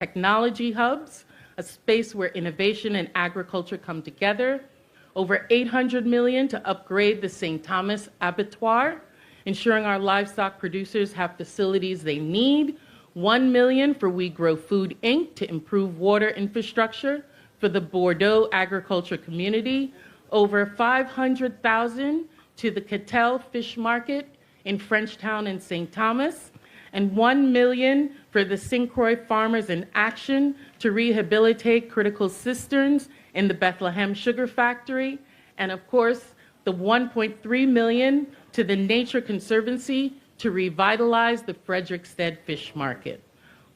technology hubs, a space where innovation and agriculture come together. Over $800 million to upgrade the St. Thomas abattoir, ensuring our livestock producers have facilities they need. $1 million for We Grow Food, Inc. to improve water infrastructure for the Bordeaux agriculture community. Over $500,000 to the Cattell Fish Market in Frenchtown and St. Thomas. And $1 million for the St. Croix Farmers in Action to rehabilitate critical cisterns in the Bethlehem Sugar Factory. And of course, the $1.3 million to the Nature Conservancy to revitalize the Frederiksted Fish Market.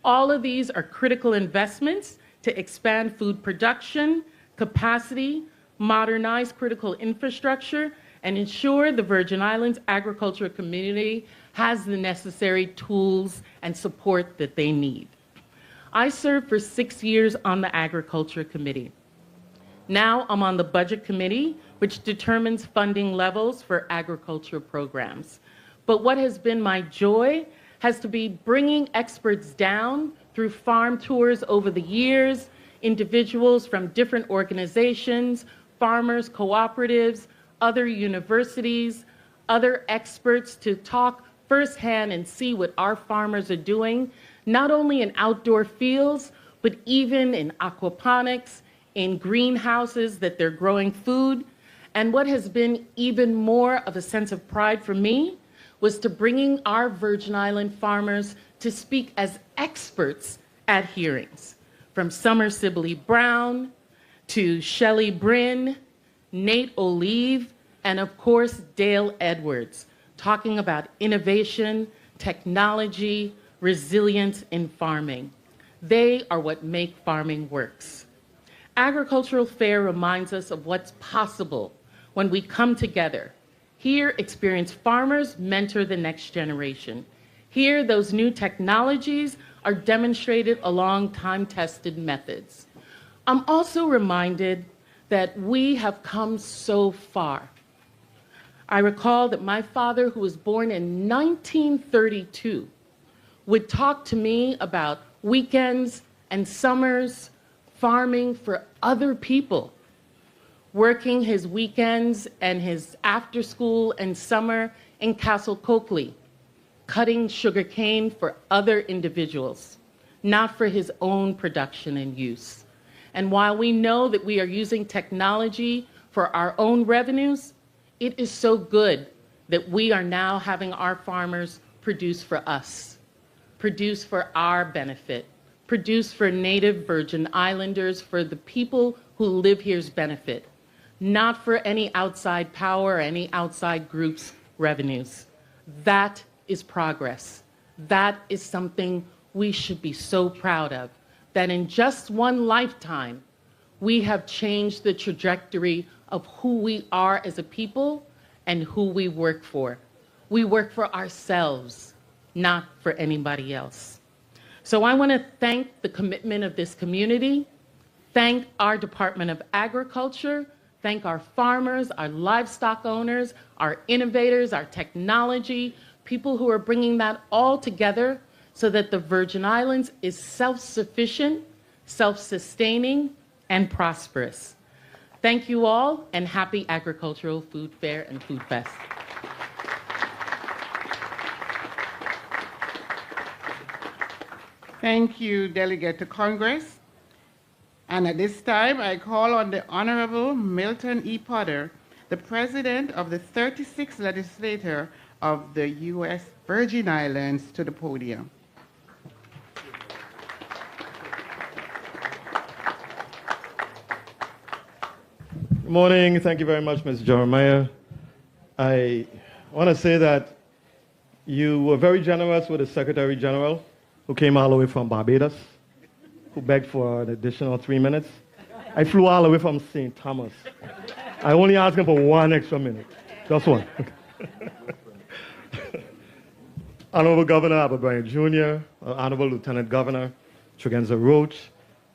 All of these are critical investments to expand food production, capacity, modernize critical infrastructure, and ensure the Virgin Islands agricultural community has the necessary tools and support that they need. I served for 6 years on the Agriculture Committee. Now I'm on the Budget Committee, which determines funding levels for agriculture programs. But what has been my joy has to be bringing experts down through farm tours over the years, individuals from different organizations, farmers, cooperatives, other universities, other experts to talk firsthand and see what our farmers are doing, not only in outdoor fields, but even in aquaponics, in greenhouses that they're growing food. And what has been even more of a sense of pride for me was to bringing our Virgin Island farmers to speak as experts at hearings, from Summer Sibley Brown to Shelley Bryn, Nate Olive, and of course, Dale Edwards, talking about innovation, technology, resilience in farming. They are what make farming works. Agricultural Fair reminds us of what's possible when we come together. Here, experienced farmers mentor the next generation. Here, those new technologies are demonstrated along time-tested methods. I'm also reminded that we have come so far. I recall that my father, who was born in 1932, would talk to me about weekends and summers farming for other people, working his weekends and his after school and summer in Castle Coakley, cutting sugarcane for other individuals, not for his own production and use. And while we know that we are using technology for our own revenues, it is so good that we are now having our farmers produce for us, produce for our benefit, produce for Native Virgin Islanders, for the people who live here's benefit, not for any outside power or any outside group's revenues. That is progress. That is something we should be so proud of, that in just one lifetime, we have changed the trajectory of who we are as a people and who we work for. We work for ourselves, not for anybody else. So I want to thank the commitment of this community, thank our Department of Agriculture, thank our farmers, our livestock owners, our innovators, our technology, people who are bringing that all together so that the Virgin Islands is self-sufficient, self-sustaining, and prosperous. Thank you all, and happy Agricultural Food Fair and Food Fest. Thank you, Delegate to Congress. And at this time, I call on the Honorable Milton E. Potter, the President of the 36th Legislature of the U.S. Virgin Islands, to the podium. Good morning. Thank you very much, Mr. Jeremiah. I want to say that you were very generous with the Secretary General, who came all the way from Barbados, who begged for an additional 3 minutes. I flew all the way from St. Thomas. I only asked him for 1 extra minute, just one. Honorable Governor Albert Bryan Jr., Honorable Lieutenant Governor Tregenza Roach,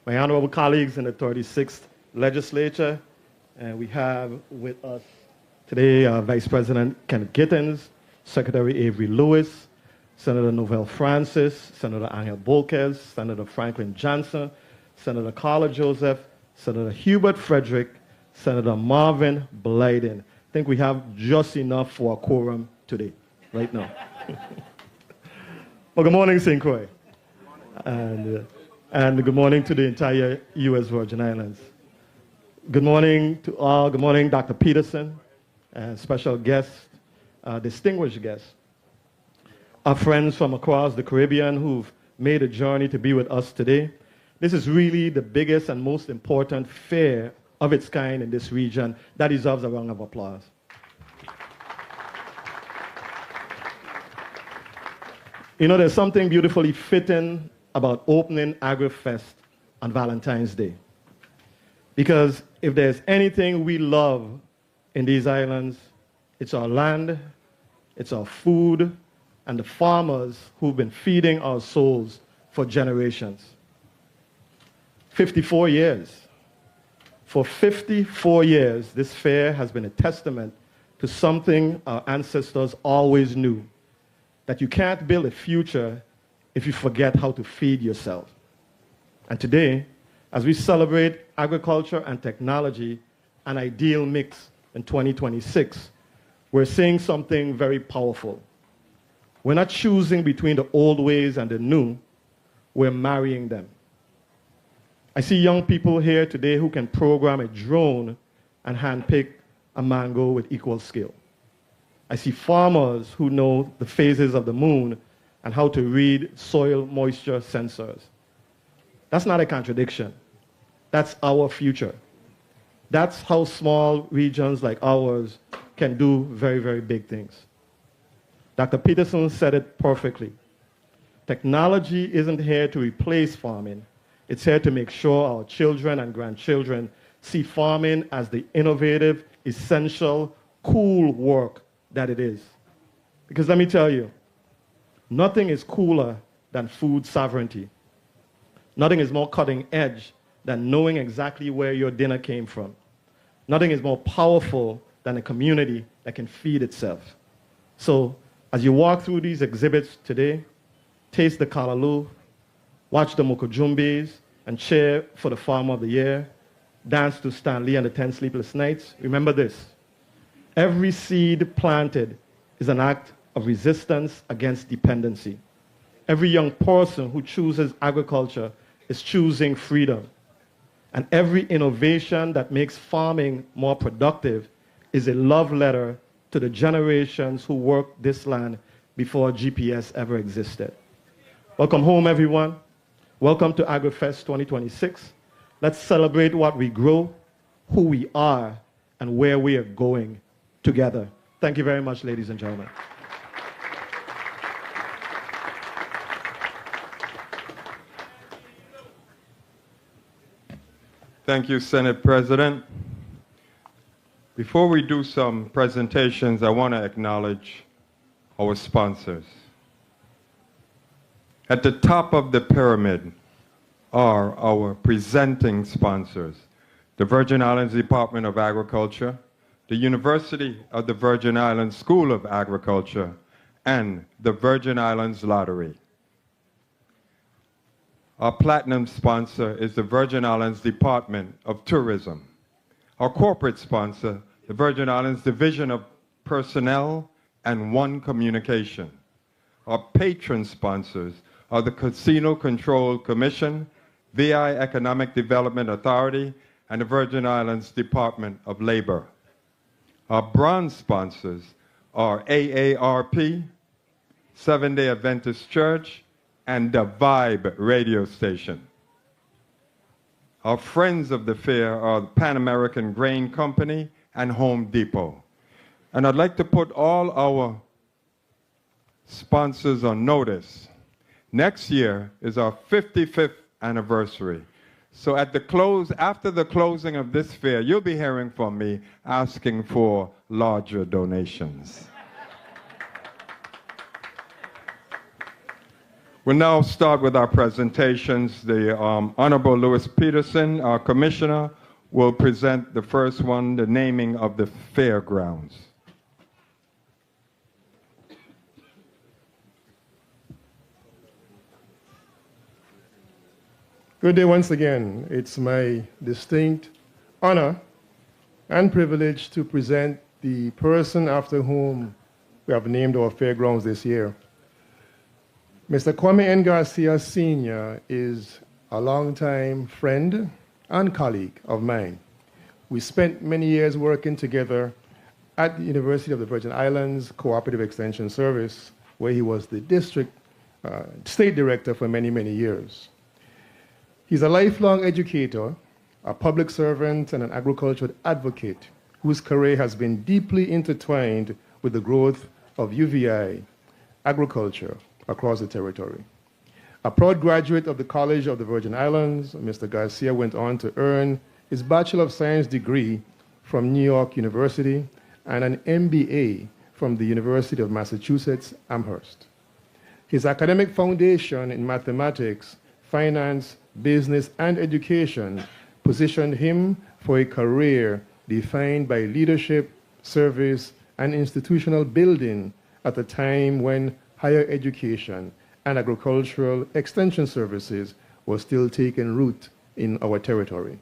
my honorable colleagues in the 36th Legislature, and we have with us today Vice President Kenneth Gittins, Secretary Avery Lewis, Senator Novell Francis, Senator Angel Bolquez, Senator Franklin Johnson, Senator Carla Joseph, Senator Hubert Frederick, Senator Marvin Blyden. I think we have just enough for a quorum today, right now. Well, good morning, St. Croix. And good morning to the entire U.S. Virgin Islands. Good morning to all. Good morning, Dr. Peterson, and special guests, distinguished guests. Our friends from across the Caribbean who've made a journey to be with us today. This is really the biggest and most important fair of its kind in this region. That deserves a round of applause. You know, there's something beautifully fitting about opening Agrifest on Valentine's Day. Because if there's anything we love in these islands, it's our land, it's our food, and the farmers who've been feeding our souls for generations. 54 years. For 54 years, this fair has been a testament to something our ancestors always knew, that you can't build a future if you forget how to feed yourself. And today, as we celebrate agriculture and technology, an ideal mix in 2026, we're seeing something very powerful. We're not choosing between the old ways and the new, we're marrying them. I see young people here today who can program a drone and handpick a mango with equal skill. I see farmers who know the phases of the moon and how to read soil moisture sensors. That's not a contradiction. That's our future. That's how small regions like ours can do very, very big things. Dr. Peterson said it perfectly. Technology isn't here to replace farming. It's here to make sure our children and grandchildren see farming as the innovative, essential, cool work that it is. Because let me tell you, nothing is cooler than food sovereignty. Nothing is more cutting edge than knowing exactly where your dinner came from. Nothing is more powerful than a community that can feed itself. So, as you walk through these exhibits today, taste the kalaloo, watch the mokojumbis, and cheer for the Farmer of the Year, dance to Stanley and the 10 Sleepless Nights, remember this. Every seed planted is an act of resistance against dependency. Every young person who chooses agriculture is choosing freedom. And every innovation that makes farming more productive is a love letter to the generations who worked this land before GPS ever existed. Welcome home, everyone. Welcome to Agrifest 2026. Let's celebrate what we grow, who we are, and where we are going together. Thank you very much, ladies and gentlemen. Thank you, Senate President. Before we do some presentations, I want to acknowledge our sponsors. At the top of the pyramid are our presenting sponsors, the Virgin Islands Department of Agriculture, the University of the Virgin Islands School of Agriculture, and the Virgin Islands Lottery. Our platinum sponsor is the Virgin Islands Department of Tourism. Our corporate sponsor, the Virgin Islands Division of Personnel and One Communication. Our patron sponsors are the Casino Control Commission, VI Economic Development Authority, and the Virgin Islands Department of Labor. Our bronze sponsors are AARP, Seventh-day Adventist Church, and the Vibe radio station. Our friends of the fair are the Pan American Grain Company and Home Depot. And I'd like to put all our sponsors on notice. Next year is our 55th anniversary. So at the close, after the closing of this fair, you'll be hearing from me asking for larger donations. We'll now start with our presentations. The Honorable Louis Peterson, our Commissioner, will present the first one, the naming of the fairgrounds. Good day once again. It's my distinct honor and privilege to present the person after whom we have named our fairgrounds this year. Mr. Kwame N. Garcia Sr. is a longtime friend and colleague of mine. We spent many years working together at the University of the Virgin Islands Cooperative Extension Service, where he was the district state director for many, many years. He's a lifelong educator, a public servant, and an agricultural advocate whose career has been deeply intertwined with the growth of UVI agriculture across the territory. A proud graduate of the College of the Virgin Islands, Mr. Garcia went on to earn his Bachelor of Science degree from New York University and an MBA from the University of Massachusetts, Amherst. His academic foundation in mathematics, finance, business, and education positioned him for a career defined by leadership, service, and institutional building at a time when higher education and agricultural extension services were still taking root in our territory.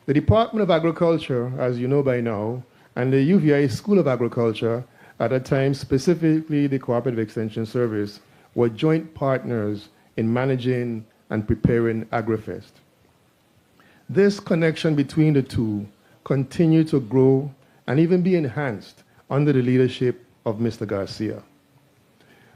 The Department of Agriculture, as you know by now, and the UVI School of Agriculture, at that time specifically the Cooperative Extension Service, were joint partners in managing and preparing Agrifest. This connection between the two continued to grow and even be enhanced under the leadership of Mr. Garcia.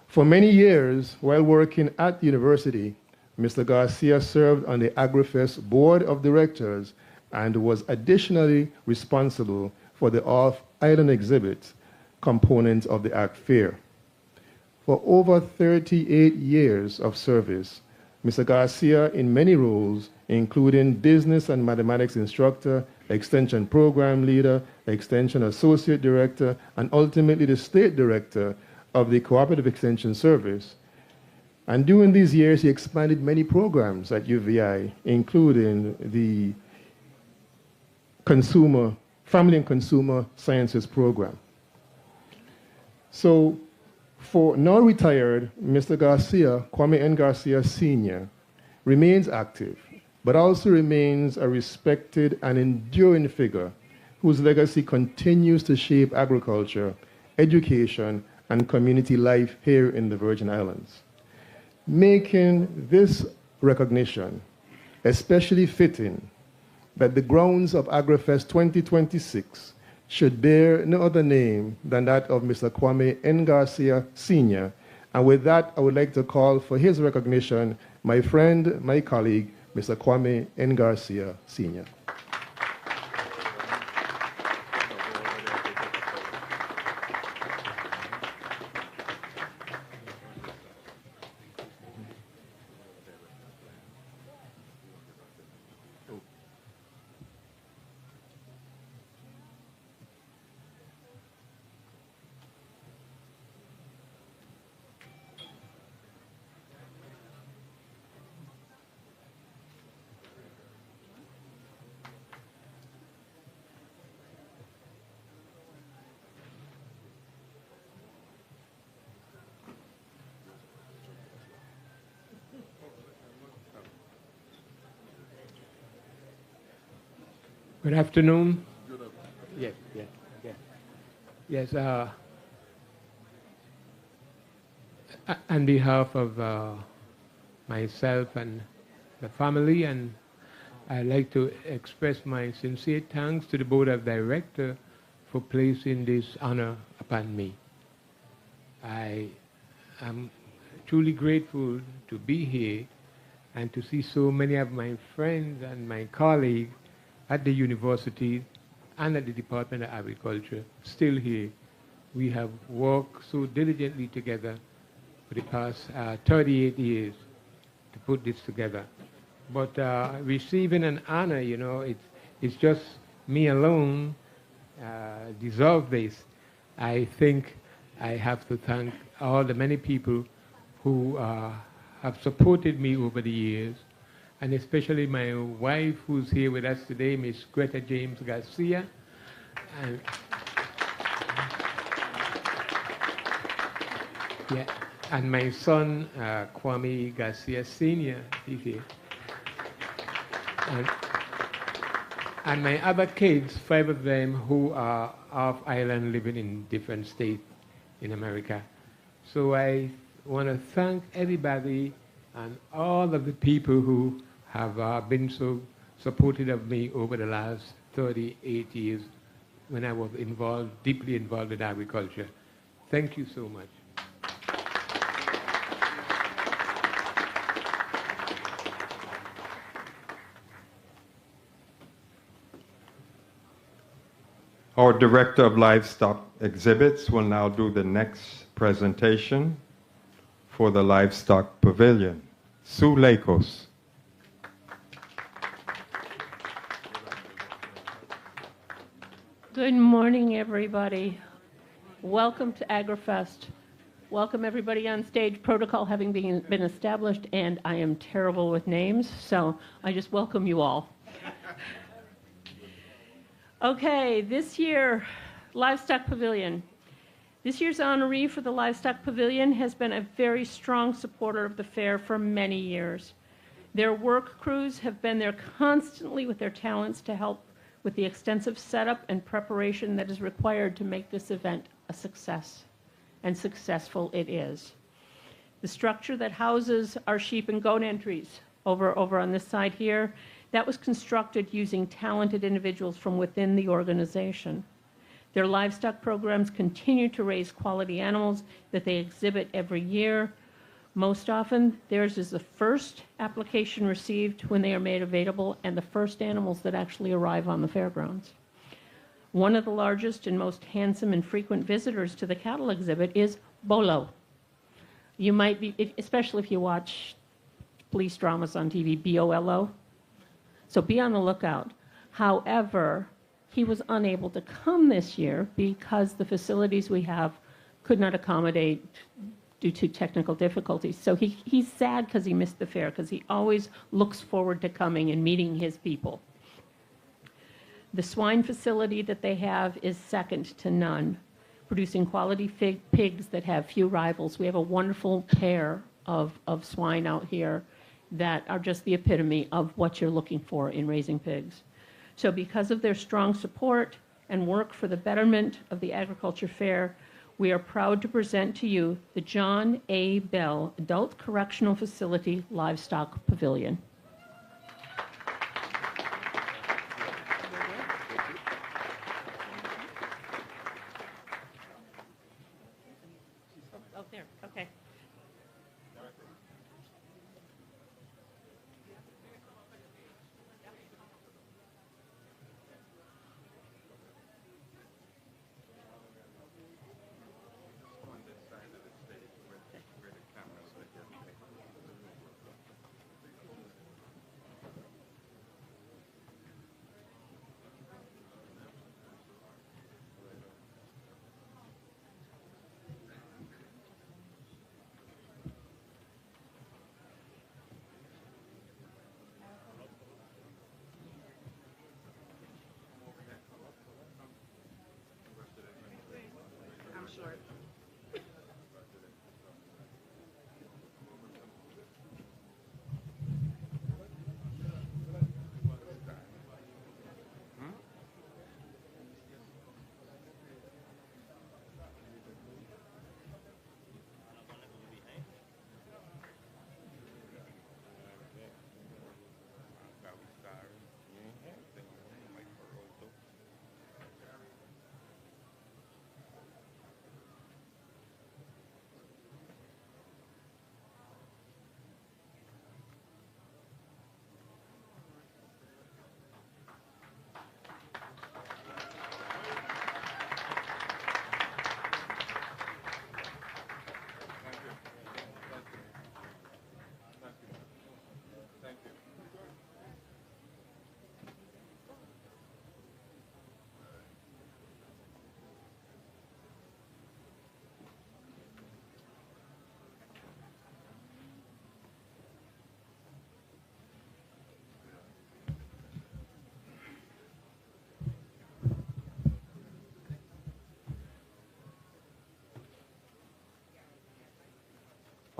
For many years, while working at the university, Mr. Garcia served on the Agrifest Board of Directors and was additionally responsible for the off-island exhibits component of the Ag Fair. For over 38 years of service, Mr. Garcia, in many roles, including business and mathematics instructor, extension program leader, extension associate director, and ultimately the state director of the Cooperative Extension Service. And during these years, he expanded many programs at UVI, including the Family and Consumer Sciences program. So, for now retired, Mr. Garcia, Kwame N. Garcia Sr., remains active, but also remains a respected and enduring figure whose legacy continues to shape agriculture, education, and community life here in the Virgin Islands. Making this recognition especially fitting that the grounds of Agrifest 2026 should bear no other name than that of Mr. Kwame N. Garcia Sr. And with that, I would like to call for his recognition my friend, my colleague, Mr. Kwame N. Garcia Sr. Good afternoon. Yes. On behalf of myself and the family, and I'd like to express my sincere thanks to the Board of Directors for placing this honor upon me. I am truly grateful to be here and to see so many of my friends and my colleagues at the university and at the Department of Agriculture still here. We have worked so diligently together for the past 38 years to put this together. But receiving an honor, you know, it's just me alone deserve this. I think I have to thank all the many people who have supported me over the years, and especially my wife who's here with us today, Miss Greta James Garcia. And my son, Kwame Garcia Sr., he's here. And, and my other kids, 5 of them, who are off island living in different states in America. So I want to thank everybody and all of the people who have been so supportive of me over the last 38 years when I was deeply involved in agriculture. Thank you so much. Our Director of Livestock Exhibits will now do the next presentation for the Livestock Pavilion. Sue Lakos. Good morning, everybody. Welcome to Agrifest. Welcome everybody on stage, protocol having been established, and I am terrible with names, so I just welcome you all. Okay, this year, Livestock Pavilion. This year's honoree for the Livestock Pavilion has been a very strong supporter of the fair for many years. Their work crews have been there constantly with their talents to help with the extensive setup and preparation that is required to make this event a success, and successful it is. The structure that houses our sheep and goat entries over on this side here, that was constructed using talented individuals from within the organization. Their livestock programs continue to raise quality animals that they exhibit every year. Most often, theirs is the first application received when they are made available and the first animals that actually arrive on the fairgrounds. One of the largest and most handsome and frequent visitors to the cattle exhibit is Bolo. You might be, especially if you watch police dramas on TV, B-O-L-O. So be on the lookout. However, he was unable to come this year because the facilities we have could not accommodate due to technical difficulties. So he's sad because he missed the fair, because he always looks forward to coming and meeting his people. The swine facility that they have is second to none, producing quality pigs that have few rivals. We have a wonderful pair of swine out here that are just the epitome of what you're looking for in raising pigs. So because of their strong support and work for the betterment of the agriculture fair, we are proud to present to you the John A. Bell Adult Correctional Facility Livestock Pavilion. Oh, there, okay.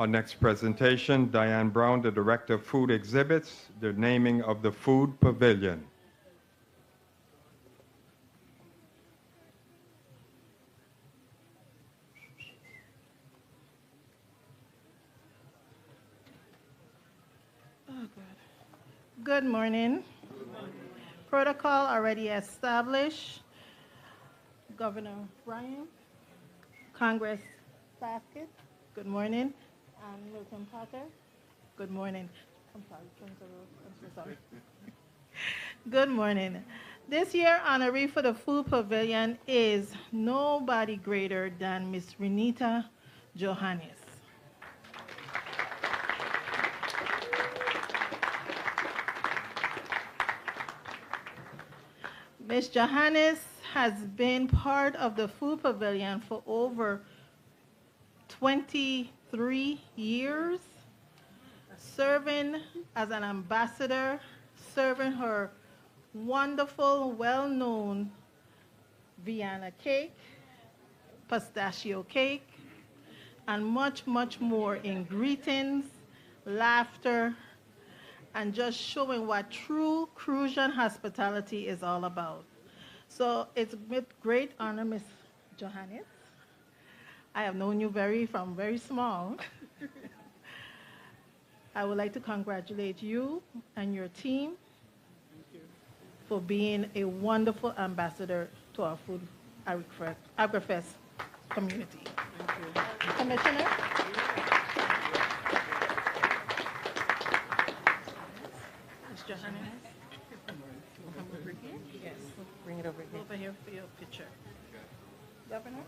Our next presentation, Diane Brown, the Director of Food Exhibits, the naming of the Food Pavilion. Good morning. Protocol already established. Governor Ryan, Congress Basket, good morning. And Milton Parker, good morning. I'm sorry, I'm so sorry. Good morning. This year honoree for the Food Pavilion is nobody greater than Miss Renita Johannes. Ms. Johannes has been part of the Food Pavilion for over 23 years, serving as an ambassador, serving her wonderful, well-known Vienna cake, pistachio cake, and much, much more in greetings, laughter, and just showing what true Crucian hospitality is all about. So it's with great honor, Ms. Johannes. I have known you from very small. I would like to congratulate you and your team for being a wonderful ambassador to our Food Agrifest community. Thank you. Commissioner? Johannes. Over here? Yes. Bring it over here. Over here for your picture. Governor?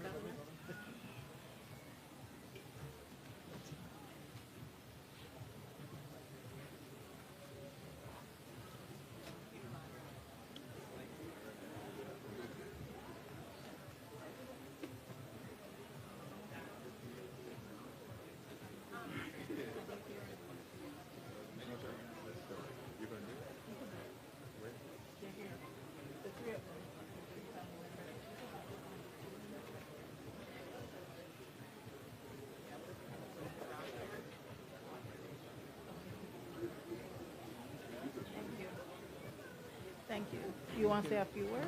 Thank you. You want to say a few words?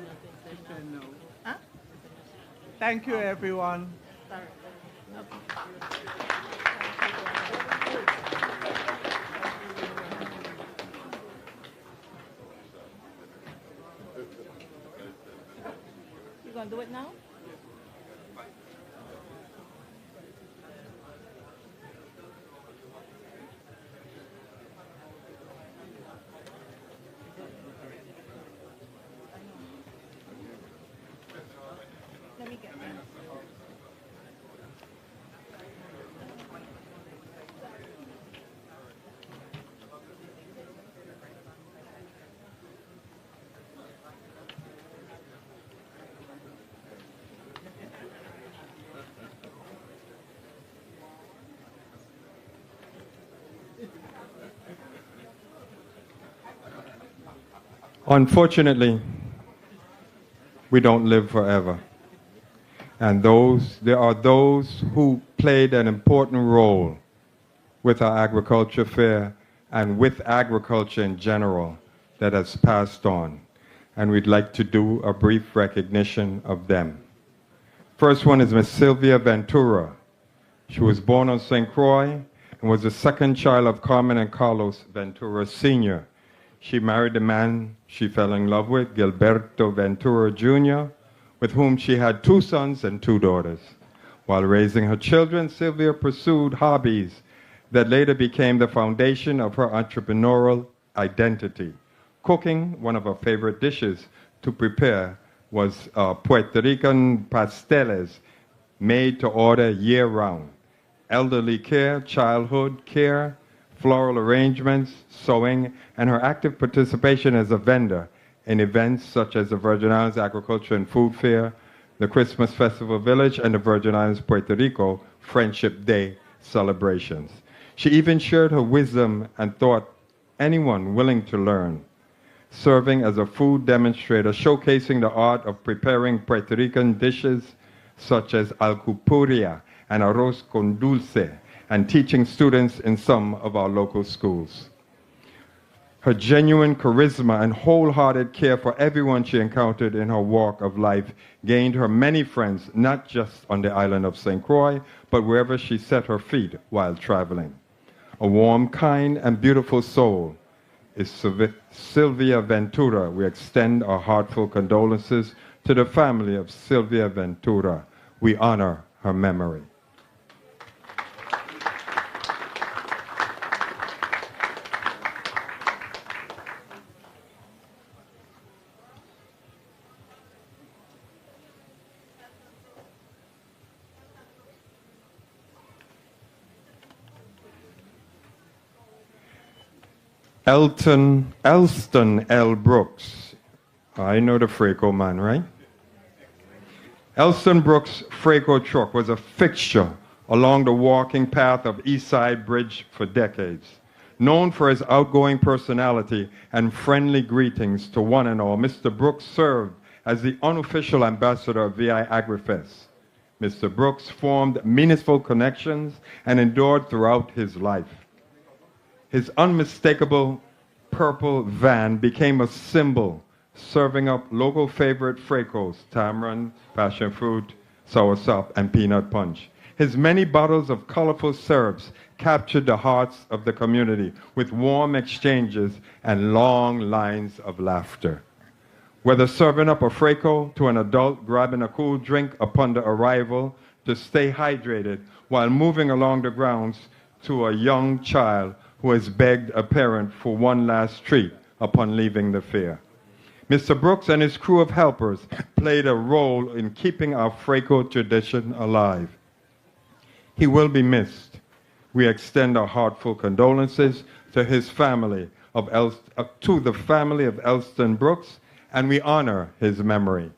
No. Huh? Thank you, everyone. Sorry. You gonna do it now? Let me get them. Unfortunately, we don't live forever. And there are those who played an important role with our agriculture fair and with agriculture in general that has passed on. And we'd like to do a brief recognition of them. First one is Miss Sylvia Ventura. She was born on St. Croix and was the second child of Carmen and Carlos Ventura Sr. She married the man she fell in love with, Gilberto Ventura Jr., with whom she had 2 sons and 2 daughters. While raising her children, Sylvia pursued hobbies that later became the foundation of her entrepreneurial identity. Cooking, one of her favorite dishes to prepare, was Puerto Rican pasteles made to order year-round. Elderly care, childhood care, floral arrangements, sewing, and her active participation as a vendor in events such as the Virgin Islands Agriculture and Food Fair, the Christmas Festival Village, and the Virgin Islands Puerto Rico Friendship Day celebrations. She even shared her wisdom and taught anyone willing to learn, serving as a food demonstrator, showcasing the art of preparing Puerto Rican dishes such as alcupuria and arroz con dulce, and teaching students in some of our local schools. Her genuine charisma and wholehearted care for everyone she encountered in her walk of life gained her many friends, not just on the island of St. Croix, but wherever she set her feet while traveling. A warm, kind, and beautiful soul is Sylvia Ventura. We extend our heartfelt condolences to the family of Sylvia Ventura. We honor her memory. Elston L. Brooks. I know the Fraco man, right? Elston Brooks' Fraco truck was a fixture along the walking path of East Side Bridge for decades. Known for his outgoing personality and friendly greetings to one and all, Mr. Brooks served as the unofficial ambassador of VI Agrifest. Mr. Brooks formed meaningful connections and endured throughout his life. His unmistakable purple van became a symbol, serving up local favorite Fracos, tamarind, passion fruit, soursop, and peanut punch. His many bottles of colorful syrups captured the hearts of the community with warm exchanges and long lines of laughter. Whether serving up a Fraco to an adult grabbing a cool drink upon the arrival to stay hydrated while moving along the grounds to a young child who has begged a parent for one last treat upon leaving the fair. Mr. Brooks and his crew of helpers played a role in keeping our Fraco tradition alive. He will be missed. We extend our heartfelt condolences to his family to the family of Elston Brooks, and we honor his memory.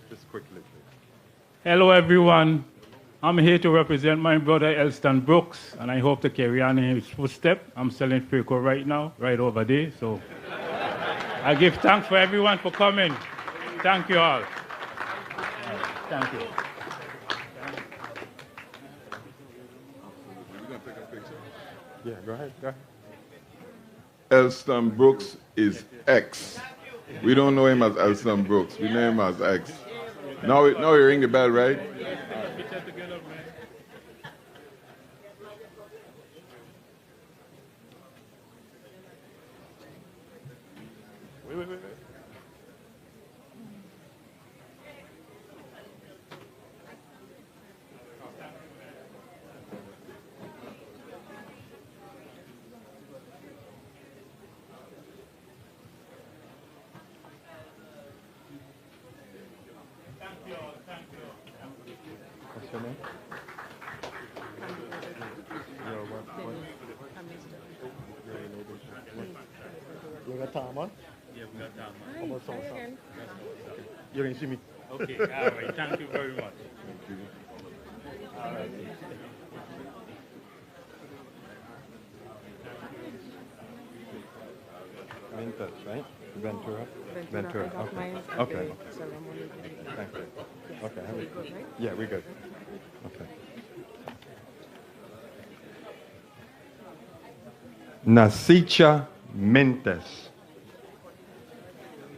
Just quickly, please. Hello, everyone. I'm here to represent my brother Elston Brooks, and I hope to carry on in his footsteps. I'm selling Fraco right now, right over there. So I give thanks for everyone for coming. Thank you all. Thank you. Yeah, go ahead. Elston Brooks is X. We don't know him as Elston Brooks. We know him as X. Now you ring the bell, right? Wait. What's your name? You got time on? Yeah, we got time. Almost on something. You can see me. Okay, all right. Thank you very much. All right. Ventus, right? Ventura? Ventura. Okay. Thank you. Okay. Yeah, we're good. Okay. Nasicha Mintes.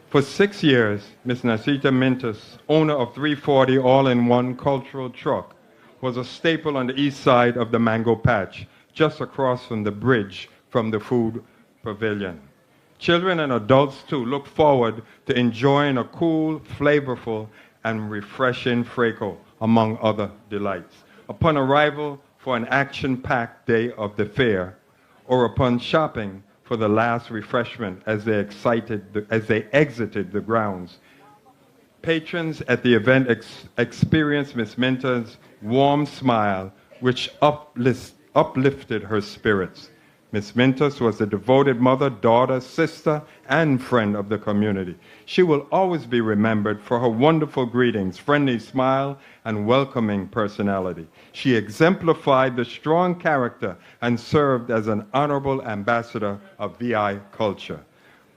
For 6 years, Ms. Nasicha Mintes, owner of 340 All-in-One Cultural Truck, was a staple on the east side of the Mango Patch, just across from the bridge from the food pavilion. Children and adults, too, look forward to enjoying a cool, flavorful, and refreshing Fraco, among other delights. Upon arrival for an action-packed day of the fair, or upon shopping for the last refreshment as they exited the grounds, patrons at the event experienced Ms. Minta's warm smile, which uplifted her spirits. Miss Mintus was a devoted mother, daughter, sister, and friend of the community. She will always be remembered for her wonderful greetings, friendly smile, and welcoming personality. She exemplified the strong character and served as an honorable ambassador of VI culture.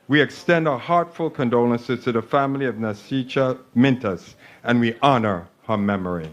We extend our heartfelt condolences to the family of Nasicha Mintas, and we honor her memory.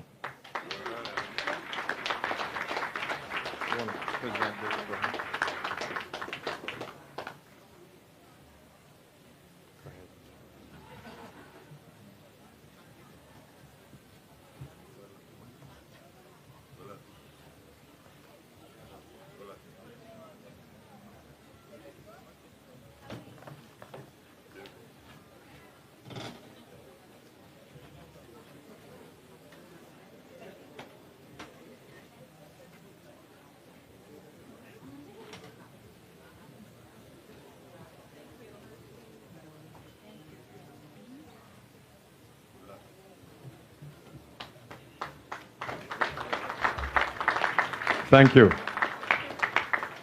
Thank you.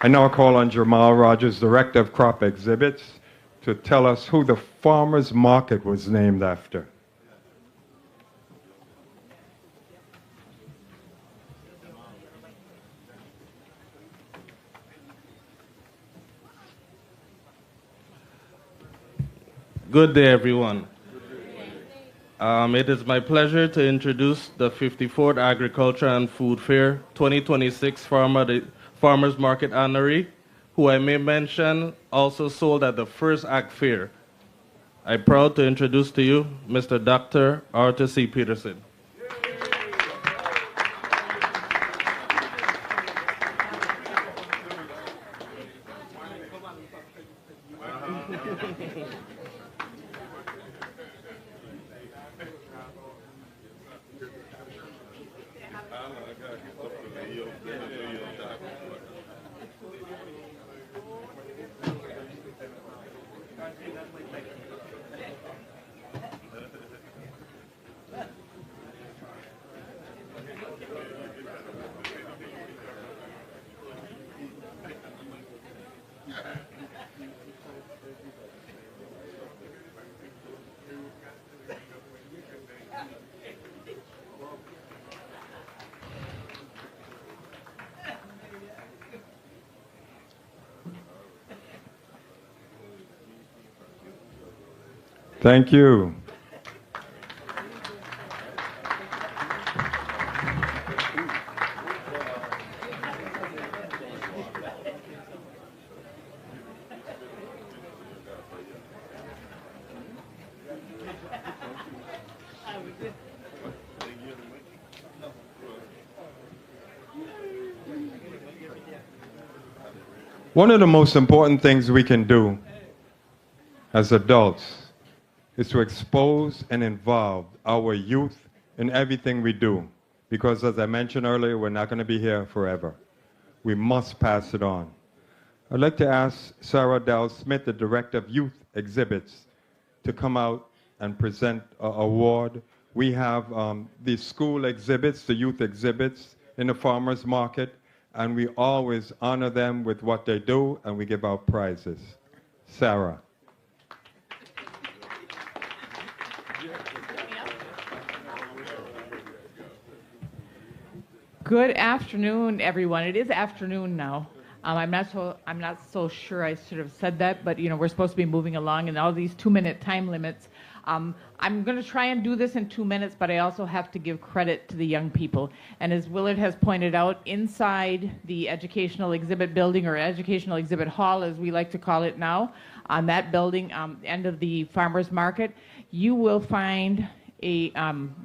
I now call on Jamal Rogers, Director of Crop Exhibits, to tell us who the farmers market was named after. Good day, everyone. It is my pleasure to introduce the 54th Agriculture and Food Fair 2026 Farmers Market Honoree, who I may mention also sold at the first Ag Fair. I'm proud to introduce to you Mr. Dr. Arthur C. Peterson. Thank you. One of the most important things we can do as adults is to expose and involve our youth in everything we do. Because as I mentioned earlier, we're not going to be here forever. We must pass it on. I'd like to ask Sarah Dow-Smith, the Director of Youth Exhibits, to come out and present an award. We have the school exhibits, the youth exhibits in the farmers market, and we always honor them with what they do, and we give out prizes. Sarah. Good afternoon, everyone. It is afternoon now. I'm not so sure I should have said that, but you know we're supposed to be moving along, and all these 2-minute time limits. I'm going to try and do this in 2 minutes, but I also have to give credit to the young people. And as Willard has pointed out, inside the educational exhibit building, or educational exhibit hall, as we like to call it now, on that building, end of the farmers market, you will find a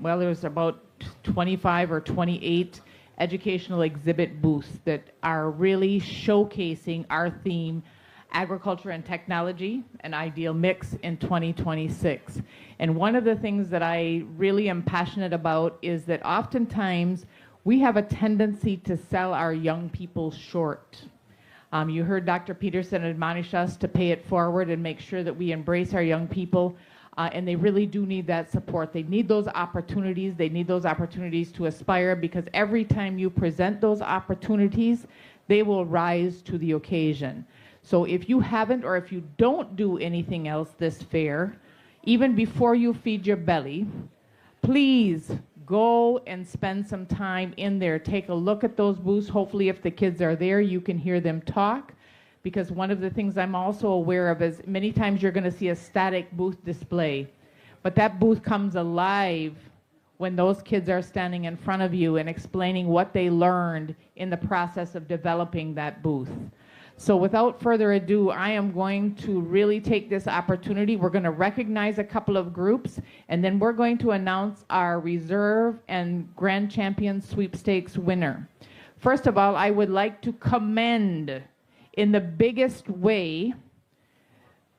well, there's about 25 or 28 educational exhibit booths that are really showcasing our theme, agriculture and technology, an ideal mix in 2026. And one of the things that I really am passionate about is that oftentimes we have a tendency to sell our young people short. You heard Dr. Peterson admonish us to pay it forward and make sure that we embrace our young people. And they really do need that support. They need those opportunities. They need those opportunities to aspire, because every time you present those opportunities, they will rise to the occasion. So if you haven't or if you don't do anything else this fair, even before you feed your belly, please go and spend some time in there. Take a look at those booths. Hopefully if the kids are there, you can hear them talk. Because one of the things I'm also aware of is many times you're going to see a static booth display. But that booth comes alive when those kids are standing in front of you and explaining what they learned in the process of developing that booth. So without further ado, I am going to really take this opportunity. We're going to recognize a couple of groups, and then we're going to announce our reserve and grand champion sweepstakes winner. First of all, I would like to commend in the biggest way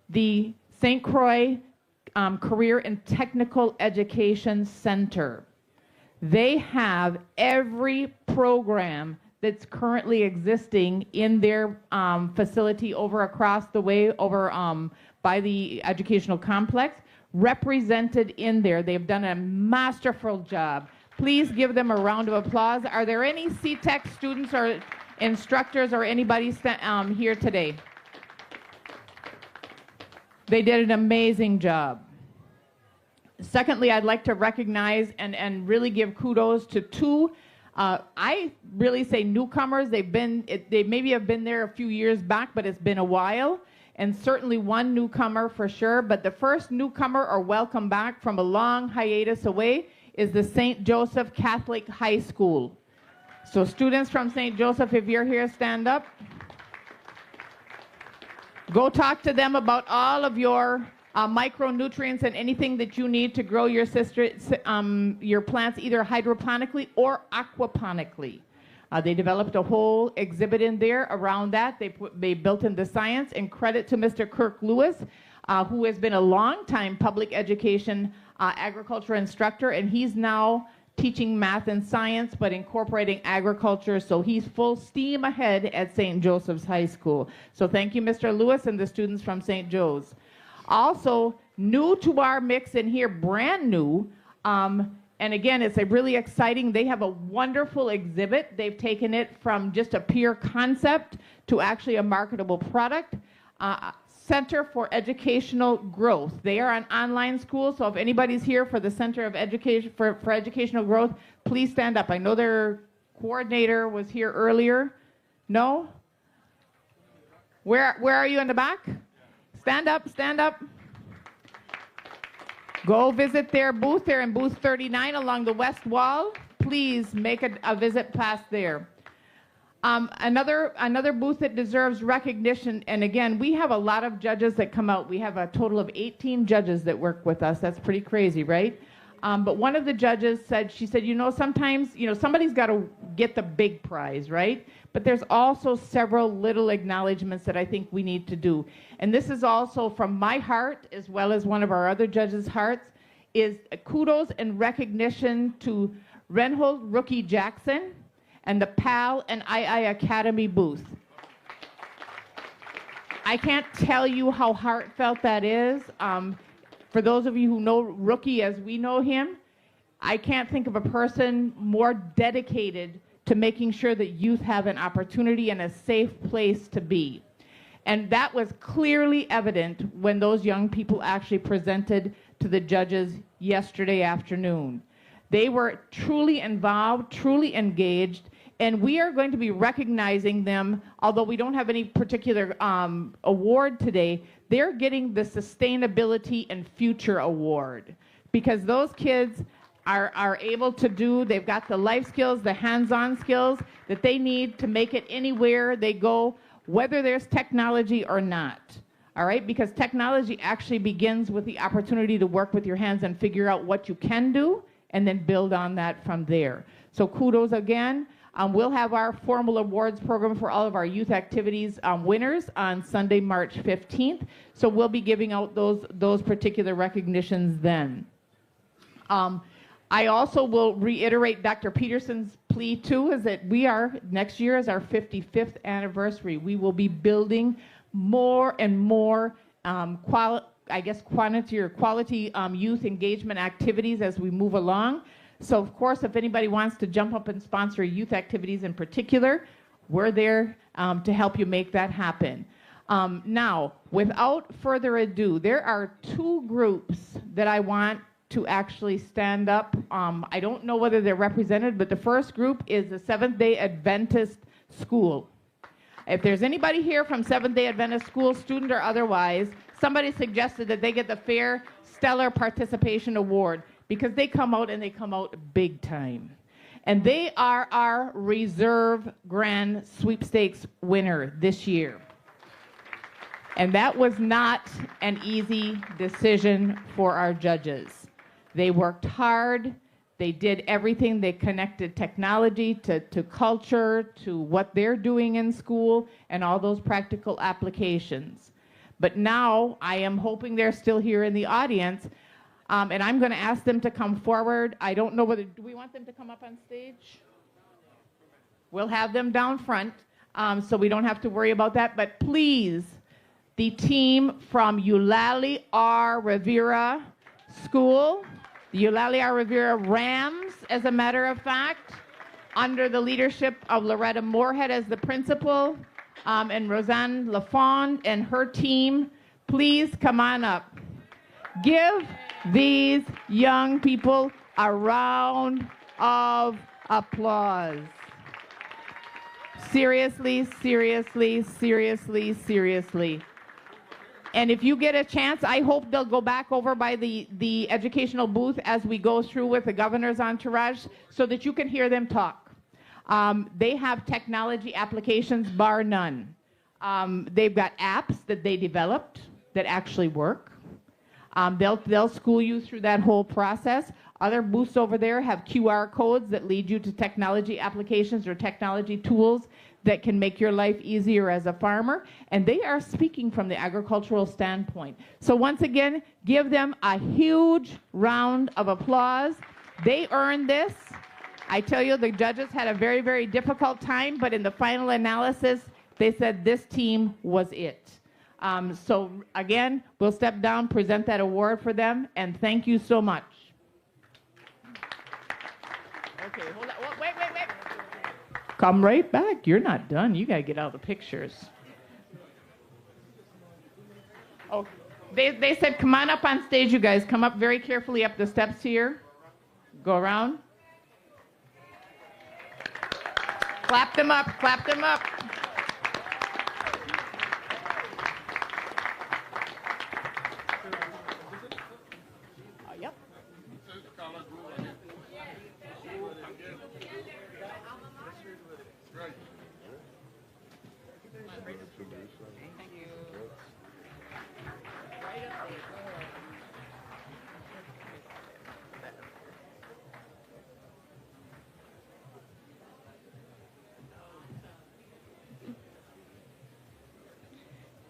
the St. Croix Career and Technical Education Center. They have every program that's currently existing in their facility over across the way, over by the educational complex, represented in there. They've done a masterful job. Please give them a round of applause. Are there any CTEC students or instructors or anybody here today? They did an amazing job. Secondly, I'd like to recognize and really give kudos to two, I really say newcomers. They maybe have been there a few years back, but it's been a while. And certainly one newcomer for sure. But the first newcomer or welcome back from a long hiatus away is the St. Joseph Catholic High School. So students from St. Joseph, if you're here, stand up. Go talk to them about all of your micronutrients and anything that you need to grow your plants either hydroponically or aquaponically. They developed a whole exhibit in there around that. They built in the science, and credit to Mr. Kirk Lewis, who has been a long-time public education agriculture instructor, and he's now teaching math and science, but incorporating agriculture, so he's full steam ahead at St. Joseph's High School. So thank you, Mr. Lewis, and the students from St. Joe's. Also, new to our mix in here, brand new, and again, it's a really exciting, they have a wonderful exhibit. They've taken it from just a pure concept to actually a marketable product. Center for Educational Growth. They are an online school, so if anybody's here for the Center of Education for Educational Growth, please stand up. I know their coordinator was here earlier. No? Where are you in the back? Stand up, stand up. Go visit their booth. They're in booth 39 along the west wall. Please make a visit past there. Another booth that deserves recognition, and again, we have a lot of judges that come out. We have a total of 18 judges that work with us. That's pretty crazy, right? But one of the judges said, she said, sometimes, somebody's got to get the big prize, right? But there's also several little acknowledgments that I think we need to do. And this is also from my heart, as well as one of our other judges' hearts, is kudos and recognition to Reinhold Rookie Jackson and the PAL and II Academy booth. I can't tell you how heartfelt that is. For those of you who know Rookie as we know him, I can't think of a person more dedicated to making sure that youth have an opportunity and a safe place to be. And that was clearly evident when those young people actually presented to the judges yesterday afternoon. They were truly involved, truly engaged, and we are going to be recognizing them, although we don't have any particular award today. They're getting the Sustainability and Future Award because those kids are able to do, they've got the life skills, the hands-on skills that they need to make it anywhere they go, whether there's technology or not. All right, because technology actually begins with the opportunity to work with your hands and figure out what you can do and then build on that from there. So kudos again. We'll have our formal awards program for all of our youth activities winners on Sunday, March 15th. So we'll be giving out those particular recognitions then. I also will reiterate Dr. Peterson's plea too, is that next year is our 55th anniversary. We will be building more and more quantity or quality youth engagement activities as we move along. So of course, if anybody wants to jump up and sponsor youth activities in particular, We're there to help you make that happen. Now, without further ado, there are two groups that I want to actually stand up. I don't know whether they're represented, but the first group is the Seventh-day Adventist School. If there's anybody here from Seventh-day Adventist School, student or otherwise, somebody suggested that they get the Fair Stellar Participation Award because they come out and they come out big time. And they are our Reserve Grand Sweepstakes winner this year. And that was not an easy decision for our judges. They worked hard. They did everything. They connected technology to culture, to what they're doing in school, and all those practical applications. But now I am hoping they're still here in the audience, and I'm going to ask them to come forward. I don't know whether, do we want them to come up on stage? We'll have them down front, so we don't have to worry about that. But please, the team from Eulalie R. Rivera School, the Eulalie R. Rivera Rams, as a matter of fact, under the leadership of Loretta Moorhead as the principal, and Roseanne Lafond and her team, please come on up. Give these young people a round of applause. Seriously, seriously, seriously, seriously. And if you get a chance, I hope they'll go back over by the educational booth as we go through with the governor's entourage so that you can hear them talk. They have technology applications bar none. They've got apps that they developed that actually work. They'll school you through that whole process. Other booths over there have QR codes that lead you to technology applications or technology tools that can make your life easier as a farmer, and they are speaking from the agricultural standpoint. So once again, give them a huge round of applause. They earned this. I tell you, the judges had a very, very difficult time, but in the final analysis, they said this team was it. So again, we'll step down, present that award for them, and thank you so much. Okay, hold on. Wait. Come right back. You're not done. You got to get out the pictures. Oh, they said come on up on stage, you guys. Come up very carefully up the steps here. Go around. Clap them up. Clap them up. Yep.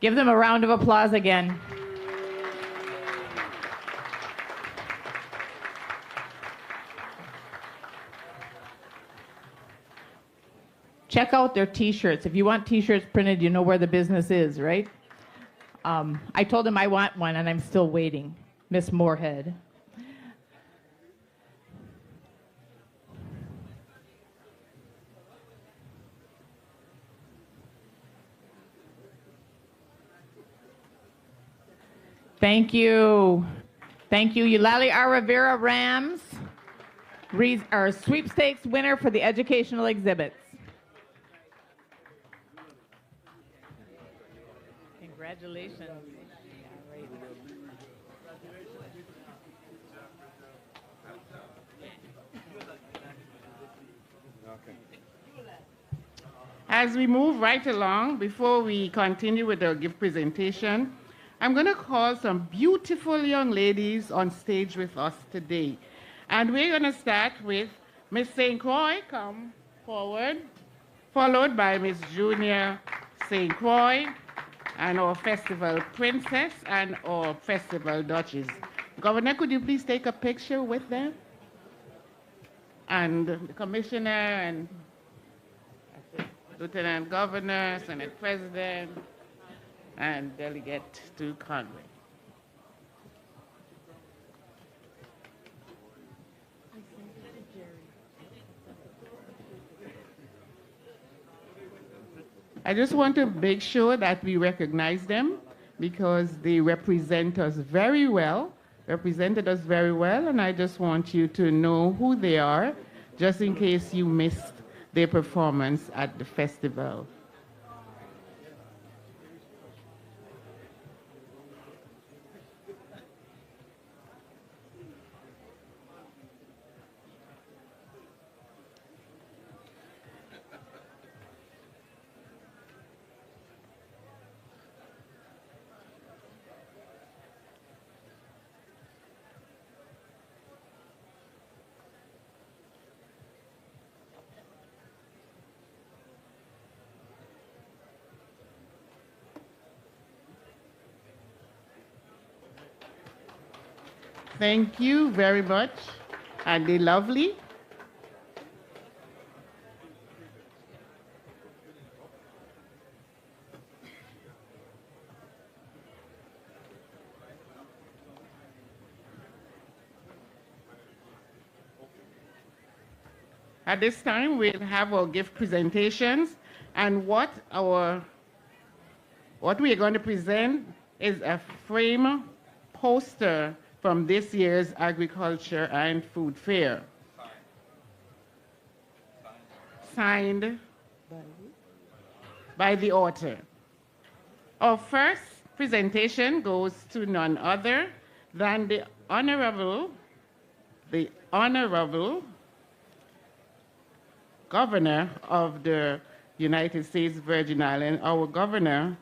Give them a round of applause again. Check out their t-shirts. If you want t-shirts printed, you know where the business is, right? I told him I want one, and I'm still waiting. Miss Moorhead. Thank you. Thank you, Eulalie R. Rivera Rams, our sweepstakes winner for the educational exhibits. Congratulations. As we move right along, before we continue with our gift presentation, I'm going to call some beautiful young ladies on stage with us today. And we're going to start with Miss St. Croix, come forward, followed by Miss Junior St. Croix, and our festival princess and our festival duchess. Governor, could you please take a picture with them? And the commissioner and lieutenant governor, senate president, and delegate to Congress. I just want to make sure that we recognize them because they represented us very well, and I just want you to know who they are, just in case you missed their performance at the festival. Thank you very much. And they lovely. At this time, we'll have our gift presentations, and what we are going to present is a frame poster from this year's Agriculture and Food Fair, signed by the author. Our first presentation goes to none other than the Honorable Governor of the United States Virgin Islands. Our governor,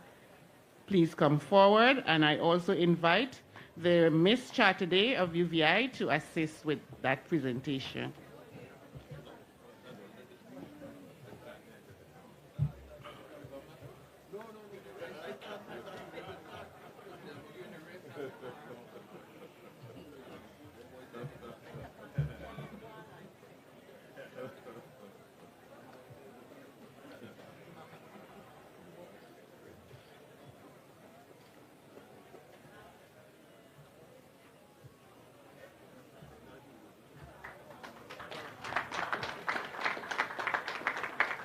please come forward, and I also invite the Miss Charterday of UVI to assist with that presentation.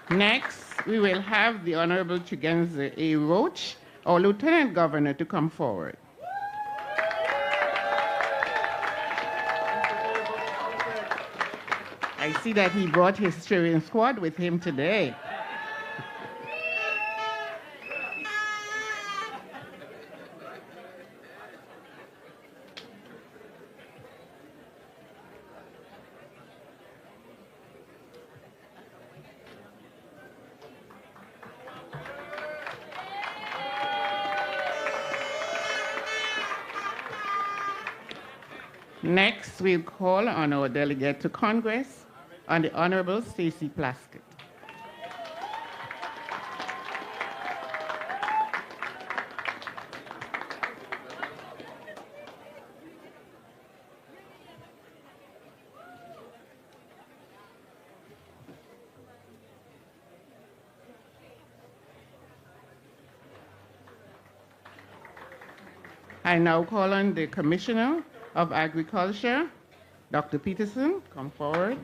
Next, we will have the Honorable Chigenza A. Roach, our Lieutenant Governor, to come forward. I see that he brought his cheering squad with him today. Next, we'll call on our delegate to Congress, on the Honorable Stacey Plaskett. I now call on the Commissioner of Agriculture, Dr. Peterson, come forward.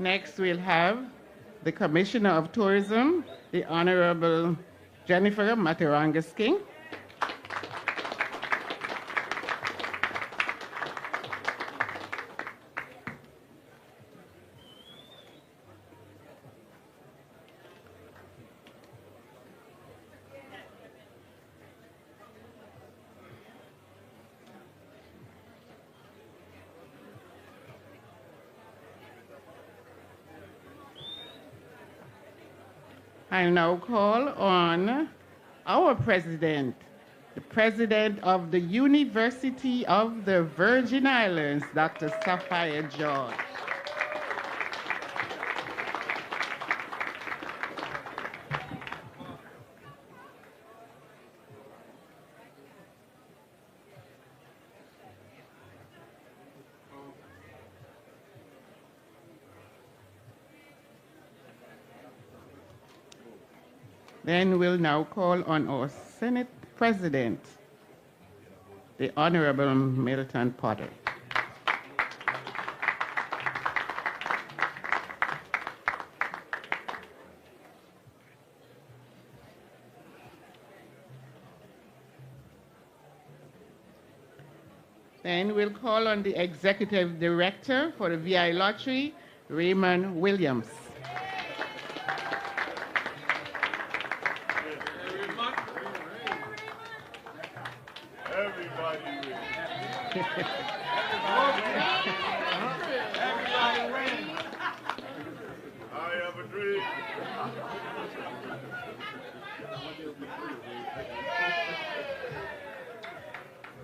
Next, we'll have the Commissioner of Tourism, the Honorable Jennifer Matarangas King. I now call on our president, the president of the University of the Virgin Islands, Dr. Sophia George. Then we'll now call on our Senate President, the Honorable Milton Potter. Then we'll call on the Executive Director for the VI Lottery, Raymond Williams.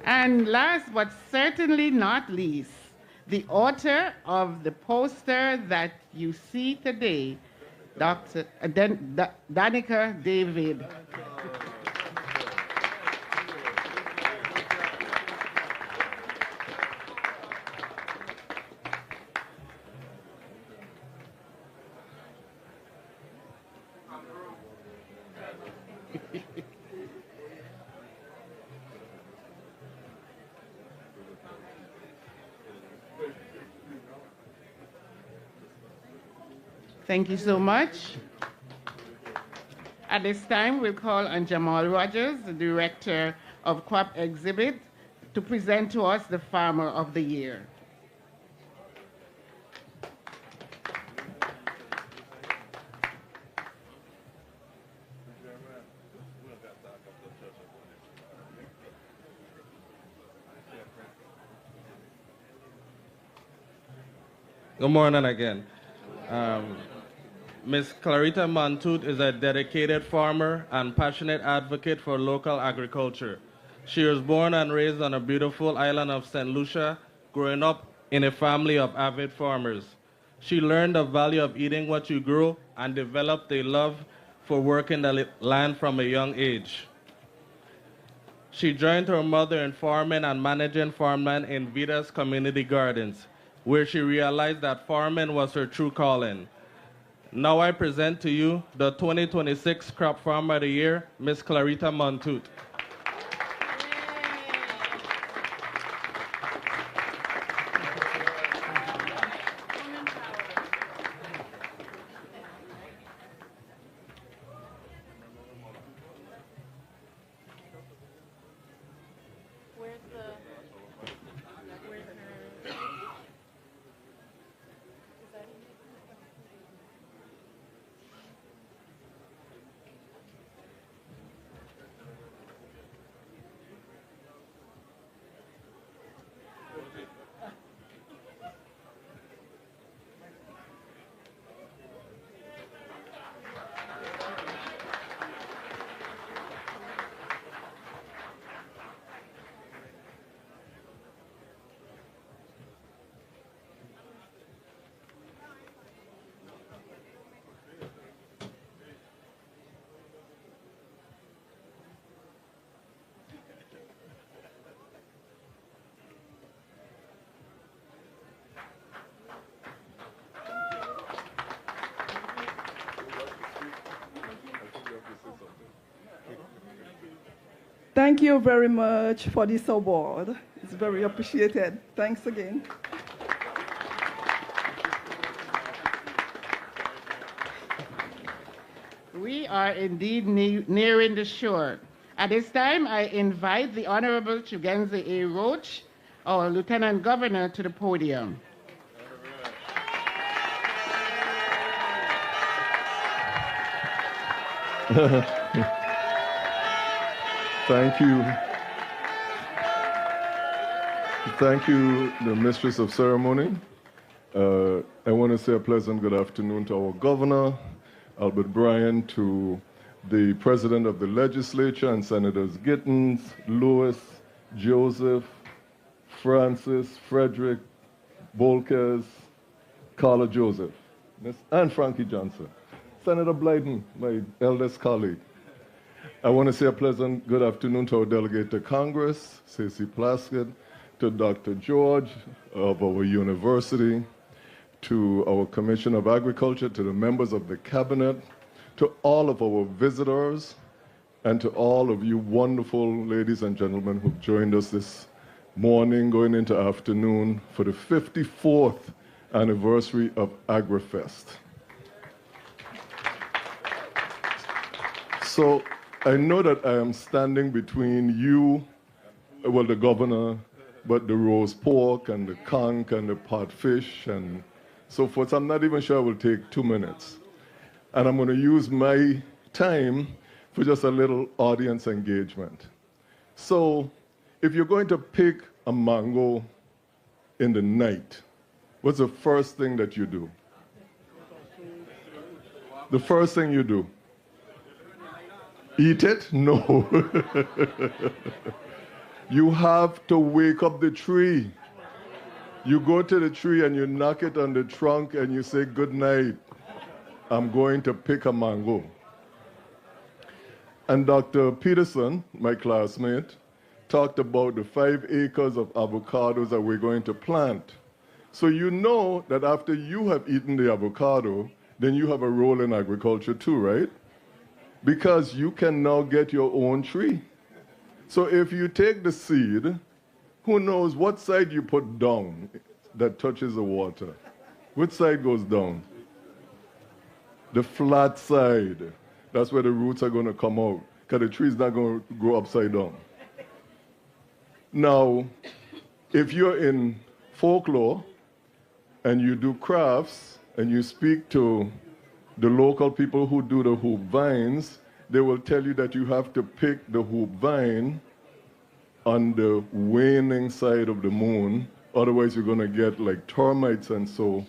And last but certainly not least, the author of the poster that you see today, Dr. Danica David. Thank you so much. At this time, we'll call on Jamal Rogers, the Director of Crop Exhibit, to present to us the Farmer of the Year. Good morning again. Ms. Clarita Montut is a dedicated farmer and passionate advocate for local agriculture. She was born and raised on a beautiful island of St. Lucia, growing up in a family of avid farmers. She learned the value of eating what you grow and developed a love for working the land from a young age. She joined her mother in farming and managing farmland in Vita's Community Gardens, where she realized that farming was her true calling. Now I present to you the 2026 Crop Farmer of the Year, Ms. Clarita Montut. Thank you very much for this award. It's very appreciated. Thanks again. We are indeed nearing the shore. At this time, I invite the Honorable Chugenze A. Roach, our Lieutenant Governor, to the podium. Thank you. Thank you, the Mistress of Ceremony. I want to say a pleasant good afternoon to our Governor, Albert Bryan, to the President of the Legislature and Senators Gittins, Lewis, Joseph, Francis, Frederick, Bolkers, Carla Joseph, and Frankie Johnson. Senator Blyden, my eldest colleague. I want to say a pleasant good afternoon to our delegate to Congress, Stacey Plaskett, to Dr. George of our university, to our Commission of Agriculture, to the members of the Cabinet, to all of our visitors, and to all of you wonderful ladies and gentlemen who've joined us this morning, going into afternoon, for the 54th anniversary of Agrifest. So I know that I am standing between you, well, the governor, but the roast pork and the conch and the pot fish and so forth. So I'm not even sure I will take 2 minutes. And I'm going to use my time for just a little audience engagement. So if you're going to pick a mango in the night, what's the first thing that you do? The first thing you do? Eat it? No. You have to wake up the tree. You go to the tree and you knock it on the trunk and you say, good night. I'm going to pick a mango. And Dr. Peterson, my classmate, talked about the 5 acres of avocados that we're going to plant. So you know that after you have eaten the avocado, then you have a role in agriculture too, right? Because you can now get your own tree. So if you take the seed, who knows what side you put down that touches the water? Which side goes down? The flat side. That's where the roots are going to come out, because the tree is not going to grow upside down. Now, if you're in folklore and you do crafts and you speak to the local people who do the hoop vines, they will tell you that you have to pick the hoop vine on the waning side of the moon, otherwise you're going to get like termites and so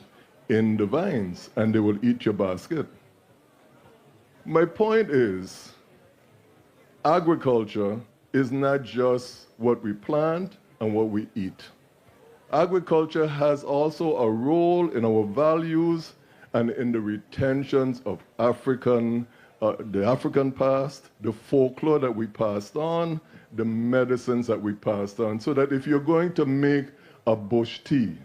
in the vines, and they will eat your basket. My point is, agriculture is not just what we plant and what we eat. Agriculture has also a role in our values and in the retentions of the African past, the folklore that we passed on, the medicines that we passed on, so that if you're going to make a bush tea,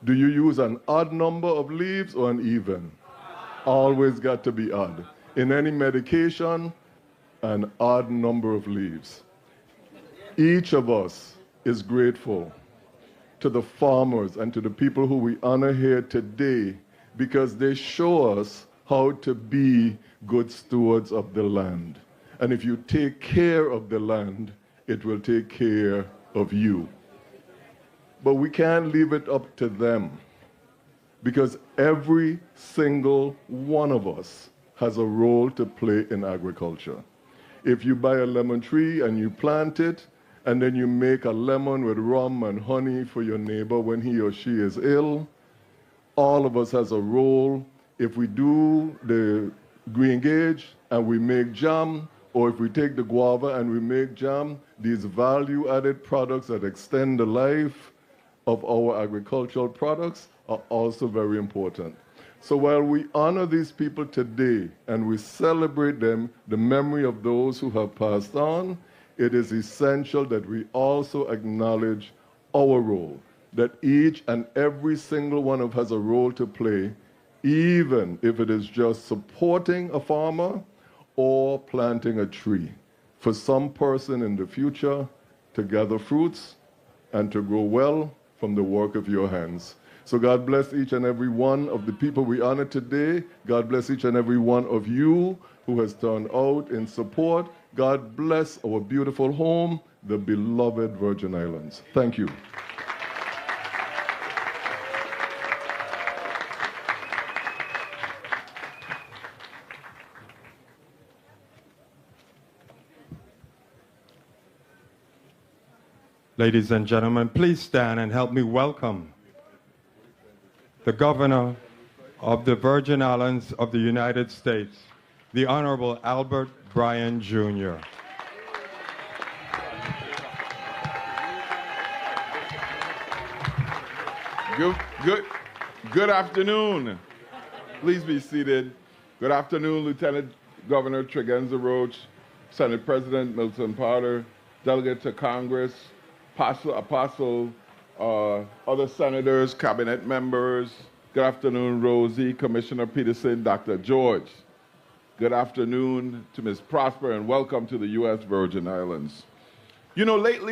do you use an odd number of leaves or an even? Always got to be odd. In any medication, an odd number of leaves. Each of us is grateful to the farmers and to the people who we honor here today, because they show us how to be good stewards of the land. And if you take care of the land, it will take care of you. But we can't leave it up to them, because every single one of us has a role to play in agriculture. If you buy a lemon tree and you plant it, and then you make a lemon with rum and honey for your neighbor when he or she is ill, all of us has a role. If we do the green gage and we make jam, or if we take the guava and we make jam, these value-added products that extend the life of our agricultural products are also very important. So while we honor these people today and we celebrate them, the memory of those who have passed on, it is essential that we also acknowledge our role, that each and every single one of us has a role to play, even if it is just supporting a farmer or planting a tree, for some person in the future to gather fruits and to grow well from the work of your hands. So God bless each and every one of the people we honor today. God bless each and every one of you who has turned out in support. God bless our beautiful home, the beloved Virgin Islands. Thank you. Ladies and gentlemen, please stand and help me welcome the Governor of the Virgin Islands of the United States, the Honorable Albert Bryan, Jr. Good afternoon. Please be seated. Good afternoon, Lieutenant Governor Tregenza Roach, Senate President Milton Potter, Delegate to Congress, Apostle, other senators, cabinet members, Good afternoon, Rosie, Commissioner Peterson, Dr. George. Good afternoon to Ms. Prosper, and welcome to the U.S. Virgin Islands. You know, lately